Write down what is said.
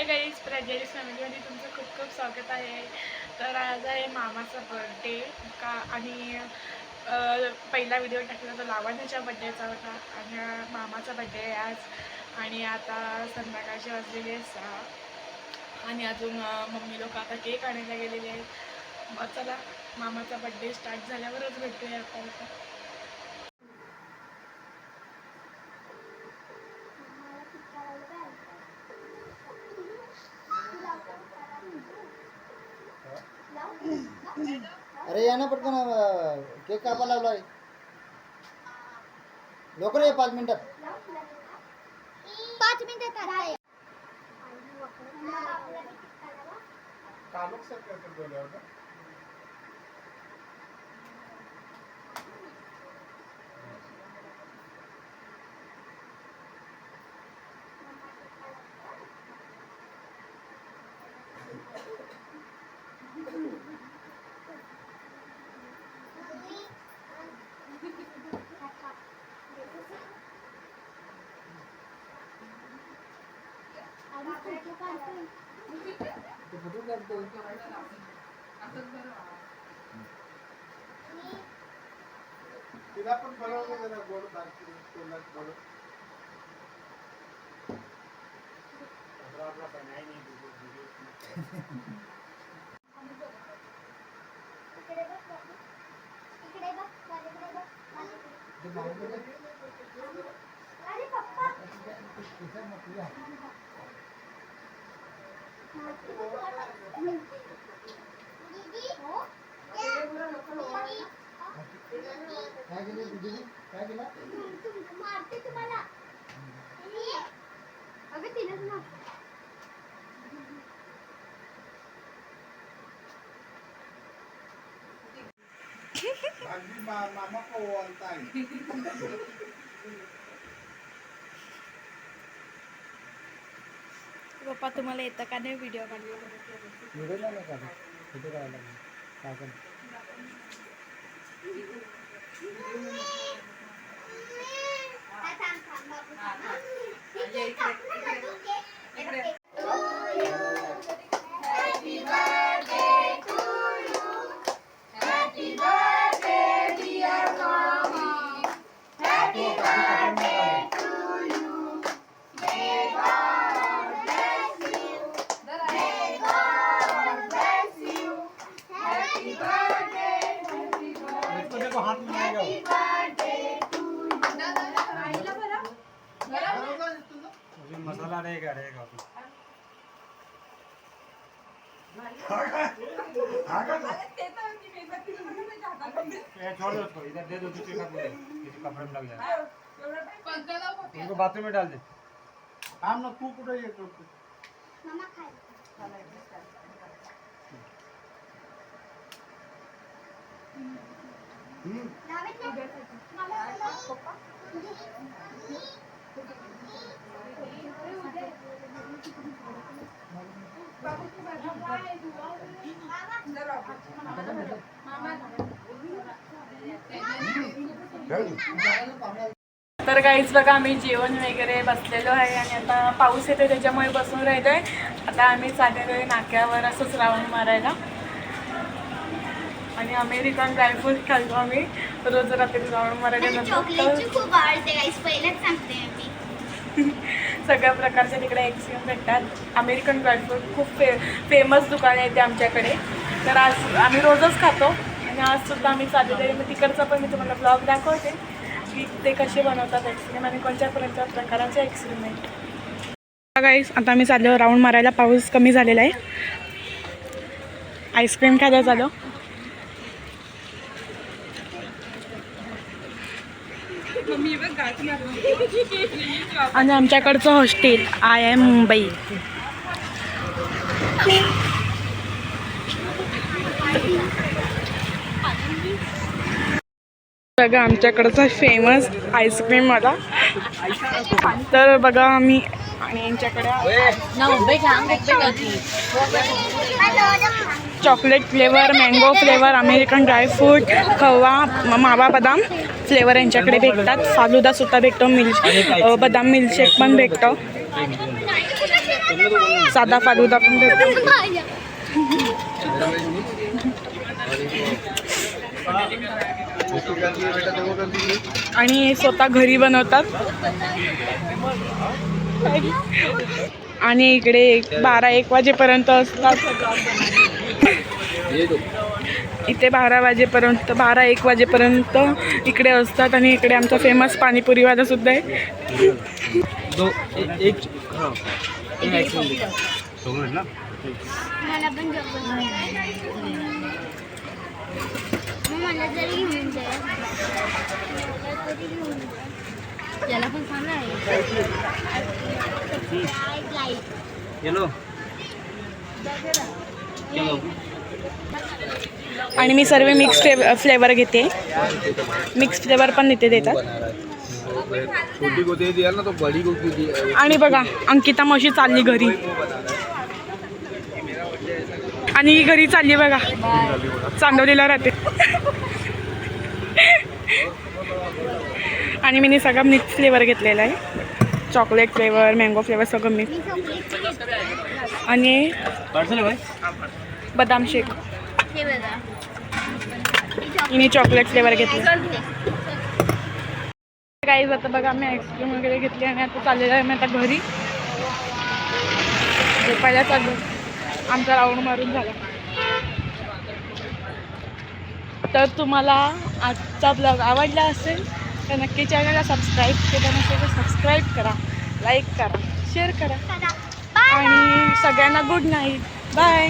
Hi guys, प्रज्वलित फॅमिलीमध्ये तुमचं खूप खूप स्वागत आहे. तर आज आहे मामाचा बर्थडे का आणि पहिला व्हिडिओ टाकला तो लावण्याच्या बड्डेचा होता आणि मामाचा बड्डे आहे आज. आणि आता संध्याकाळचे वाजलेले 6 आणि अजून मम्मी लोक आता केक आणायला गेलेले आहेत. मग चला मामाचा बड्डे स्टार्ट झाल्यावरच भेटूया आपण आता. अरे या ना पटकन केक कापा लावलाय लवकर ये 5 मिनिटात. 5 मिनिटात आहे. कालच सर करतो बोलवलं. तिला पण बोलवलं जरा गोड बाकी कोणाला बोलव. आपला पण नाही अरे पप्पा दीदी हो काय केलं दीदी काय केलं मारते तुम्हाला. अगं तिलाच ना मामा को बोलता है. पप्पा तुम्हाला येतं का नाही व्हिडिओ काढला? व्हिडिओ नाही काढला, फोटो काढायला काय पण. हाथ में मसाला रहेगा छोड़ दो उसको, इधर दे दो दूसरे कपड़े में लग जाए. उनको बाथरूम में डाल दे. काम ना तू कुठे येतो मामा खाय. तर गाईज बघा, आम्ही जेवण वगैरे बसलेलो आहे आणि आता पाऊस येतो त्याच्यामुळे बसून राहिलोय. आता आम्ही चाललेलो आहे नाक्यावर असंच राऊंड मारायला आणि अमेरिकन ड्रायफ्रूट खाल्लो आम्ही रोज रात्री राऊंड मारायला. चॉकलेटची खूप आवडते गाईस, पहिलेच सांगते मी. सगळ्या प्रकारचे तिकडे एक्सक्रीम भेटतात. अमेरिकन ड्रायफ्रूट खूप फेमस दुकान आहे ते आमच्याकडे. तर आज आम्ही रोजच खातो आणि आज सुद्धा आम्ही चाललेलो आहे. मग तिकडचा पण मी तुम्हाला ब्लॉग दाखवते की ते कसे बनवतात आईस्क्रीम आणि कोणत्या प्रकाराचे आईस्क्रीम आहे. गाईस आता आम्ही चाललो राऊंड मारायला. पाऊस कमी झालेला आहे. आईस्क्रीम खायला चाललो. आणि आमच्याकडचं हॉस्टेल IIM मुंबई. बघा आमच्याकडचा फेमस आईस्क्रीम मला. तर बघा आम्ही आणि यांच्याकडे chocolate flavour, mango flavour, American dry fruit, खवा, मावा बदाम फ्लेवर यांच्याकडे भेटतात. फालुदा सुद्धा भेटतो, बदाम मिल्कशेक पण भेटतो. साधा फालुदा पण भेटतो. आणि स्वतः घरी बनवतात. आणि इकडे 12-1 वाजेपर्यंत असतात. इथे 12-1 वाजेपर्यंत इकडे असतात. आणि इकडे आमचा फेमस पाणीपुरीवाला सुद्धा आहे. मला पण जबरदस्त मला जरी घेऊन जाईल याला पण सांगा आणि मी सर्व मिक्स फ्लेवर घेते. मिक्स फ्लेवर पण इथे देतात. आणि बघा अंकिता मावशी चालली घरी. आणि ही घरी चालली बघा. चांदवलीला राहते. आणि मी सगळं मिक्स फ्लेवर घेतलेला आहे. चॉकलेट फ्लेवर, मँगो फ्लेवर सगळं मिक्स. आणि बदाम शेक. हिने चॉकलेट फ्लेवर घेतला. गाईज आता बघा मी आईस्क्रीम वगैरे घेतली आणि आता चाललेलं आहे मी आता घरी. झोपायला चाललो. आमचा राऊंड मारून झाला. तर तुम्हाला आजचा ब्लॉग आवडला असेल तर नक्की चॅनलला सबस्क्राईब केलं नसेल तर सबस्क्राईब करा, लाईक करा, शेअर करा. आणि सगळ्यांना गुड नाईट. बाय.